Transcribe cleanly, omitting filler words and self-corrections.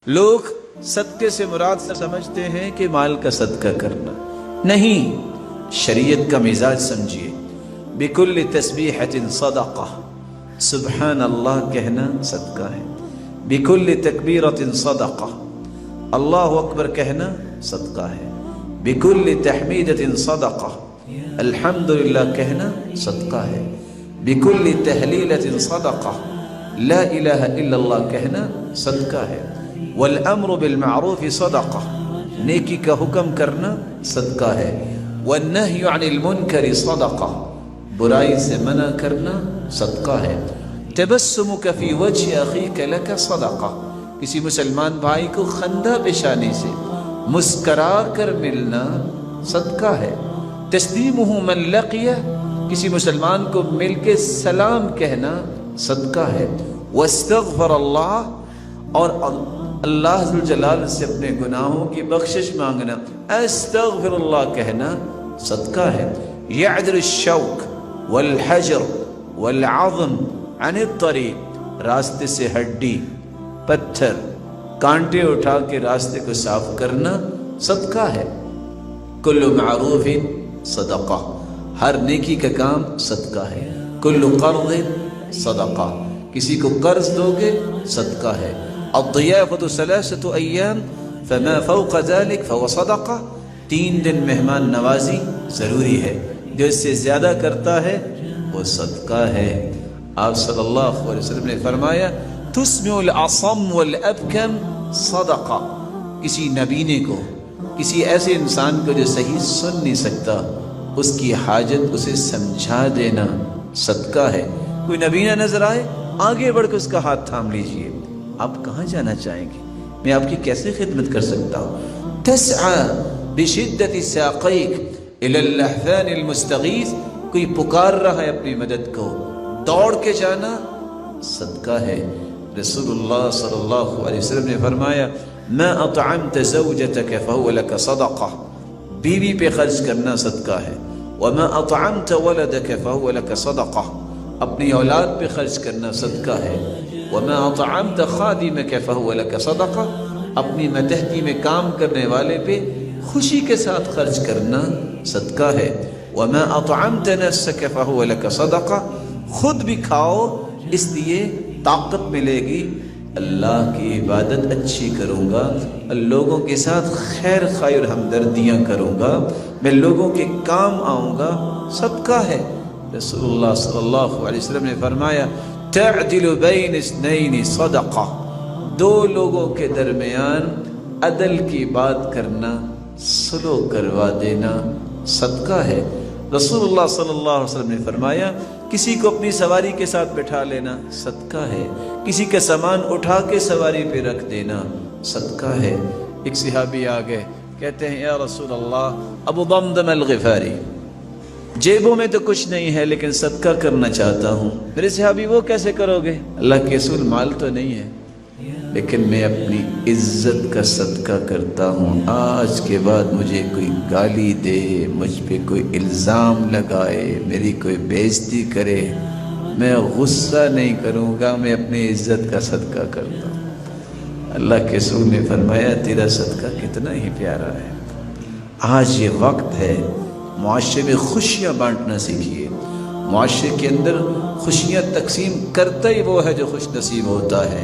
لوگ صدقے سے مراد سمجھتے ہیں کہ مال کا صدقہ کرنا، نہیں، شریعت کا مزاج سمجھیے۔ بکل تسبیحۃ صدقہ، سبحان اللہ کہنا صدقہ ہے۔ بکل تکبیرۃ صدقہ، اللہ اکبر کہنا صدقہ ہے۔ بکل تحمیدۃ صدقہ، الحمدللہ کہنا صدقہ ہے۔ بکل تہلیلۃ صدقہ، لا الہ الا اللہ کہنا صدقہ ہے۔ والامر بالمعروف صدقہ، نیکی کا حکم کرنا صدقہ ہے۔ والنہی عن المنکر صدقہ، برائی سے منع کرنا صدقہ ہے۔ تبسمک فی وجہ اخیک لک صدقہ، کسی مسلمان بھائی کو خندہ پیشانی سے مسکرا کر ملنا صدقہ ہے۔ تسلیمہ من لقیہ، کسی مسلمان کو مل کے سلام کہنا صدقہ ہے۔ واستغفر اللہ، اور اللہ ذوالجلال سے اپنے گناہوں کی بخشش مانگنا، استغفر اللہ کہنا صدقہ ہے۔ یعدل الشوک والحجر والعظم عن الطریق، راستے سے ہڈی، پتھر، کانٹے اٹھا کے راستے کو صاف کرنا صدقہ ہے۔ کل معروف صدقہ، ہر نیکی کا کام صدقہ ہے۔ کل قرض صدقہ، کسی کو قرض دو گے صدقہ ہے۔ الضیافۃ ثلاثۃ ایام فما فوق ذلك فهو صدقہ، 3 دن مہمان نوازی ضروری ہے، جو اس سے زیادہ کرتا ہے وہ صدقہ ہے۔ آپ صلی اللہ علیہ وسلم نے فرمایا تسمع الاصم والابکم صدقہ، کسی نبینے کو، کسی ایسے انسان کو جو صحیح سن نہیں سکتا، اس کی حاجت اسے سمجھا دینا صدقہ ہے۔ کوئی نبینہ نظر آئے، آگے بڑھ کے اس کا ہاتھ تھام لیجئے۔ آپ کہاں جانا چاہیں گے؟ میں آپ کی کیسے خدمت کر سکتا ہوں؟ تسعى بشدت ساقیک الی اللحفان المستغیث، کوئی پکار رہا ہے اپنی مدد کو، دوڑ کے جانا صدقہ ہے۔ رسول اللہ صلی اللہ علیہ وسلم نے فرمایا ما اطعمت زوجتك فهو لك صدقہ، بیوی پہ خرچ کرنا صدقہ ہے۔ وما اطعمت ولدك فهو لك صدقہ، اپنی اولاد پہ خرچ کرنا صدقہ ہے۔ وما اطعمت خادمك فهو لك صدقہ، اپنی متحدی میں کام کرنے والے پہ خوشی کے ساتھ خرچ کرنا صدقہ ہے۔ وما اطعمت نفسك فهو لك صدقہ، خود بھی کھاؤ، اس لیے طاقت ملے گی، اللہ کی عبادت اچھی کروں گا، لوگوں کے ساتھ خیر خواہی اور ہمدردیاں کروں گا، میں لوگوں کے کام آؤں گا، صدقہ ہے۔ رسول اللہ صلی اللہ علیہ وسلم نے فرمایا تعدل بین اثنین صدقہ، 2 لوگوں کے درمیان عدل کی بات کرنا، سلو کروا دینا صدقہ ہے۔ رسول اللہ صلی اللہ علیہ وسلم نے فرمایا کسی کو اپنی سواری کے ساتھ بٹھا لینا صدقہ ہے، کسی کا سامان اٹھا کے سواری پہ رکھ دینا صدقہ ہے۔ ایک صحابی آگئے، کہتے ہیں یا رسول اللہ، ابو ضمضم الغفاری، جیبوں میں تو کچھ نہیں ہے لیکن صدقہ کرنا چاہتا ہوں۔ میرے صحابی وہ کیسے کرو گے؟ اللہ کے رسول، مال تو نہیں ہے لیکن میں اپنی عزت کا صدقہ کرتا ہوں، آج کے بعد مجھے کوئی گالی دے، مجھ پہ کوئی الزام لگائے، میری کوئی بےعزتی کرے، میں غصہ نہیں کروں گا، میں اپنی عزت کا صدقہ کرتا ہوں۔ اللہ کے رسول نے فرمایا تیرا صدقہ کتنا ہی پیارا ہے۔ آج یہ وقت ہے معاشرے میں خوشیاں بانٹنا سیکھیے۔ معاشرے کے اندر خوشیاں تقسیم کرتا ہی وہ ہے جو خوش نصیب ہوتا ہے۔